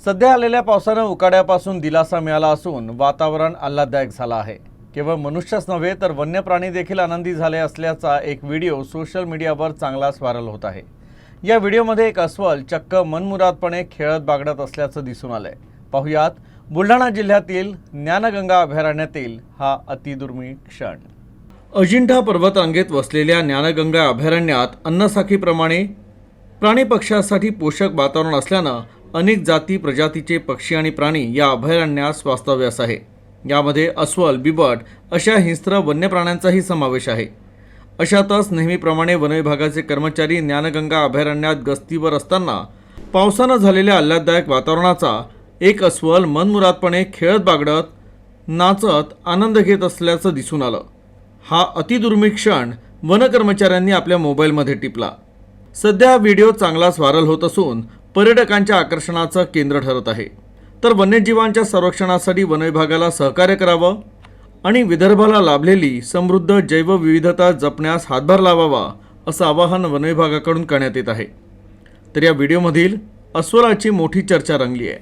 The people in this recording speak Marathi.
सध्या आलेल्या पावसानं उकाड्यापासून दिलासा मिळाला असून वातावरण आल्हाददायक झालं आहे। केवळ मनुष्यच नव्हे तर वन्य प्राणी देखील आनंदी झाले असल्याचा एक व्हिडिओ सोशल मीडियावर चांगलाच व्हायरल होत आहे। या व्हिडिओमध्ये एक अस्वल चक्क मनमुरादपणे खेळत बागडत असल्याचं दिसून आलंय। पाहुयात बुलढाणा जिल्ह्यातील ज्ञानगंगा अभयारण्यातील हा अतिदुर्मिळ क्षण। अजिंठा पर्वतरांगेत वसलेल्या ज्ञानगंगा अभयारण्यात अन्नसाखीप्रमाणे प्राणी पक्ष्यांसाठी पोषक वातावरण असल्यानं अनेक जाती प्रजातीचे पक्षी आणि प्राणी या अभयारण्यात वास्तव्यास आहे। यामध्ये अस्वल, बिबट अशा हिंस्त्र वन्य प्राण्यांचाही समावेश आहे। अशातच नेहमीप्रमाणे वन विभागाचे कर्मचारी ज्ञानगंगा अभयारण्यात गस्तीवर असताना पावसानं झालेल्या आल्हाददायक वातावरणाचा एक अस्वल मनमुरादपणे खेळत बागडत नाचत आनंद घेत असल्याचं दिसून आलं। हा अतिदुर्मिळ क्षण वन कर्मचाऱ्यांनी आपल्या मोबाईलमध्ये टिपला। सध्या हा व्हिडिओ चांगलाच व्हायरल होत असून पर्यटकांच्या आकर्षणाचं केंद्र ठरत आहे। तर वन्यजीवांच्या संरक्षणासाठी वन विभागाला सहकार्य करावं आणि विदर्भाला लाभलेली समृद्ध जैवविविधता जपण्यास हातभार लावावा असं आवाहन वन विभागाकडून करण्यात येत आहे। तर या व्हिडिओमधील अस्वलाची मोठी चर्चा रंगली आहे।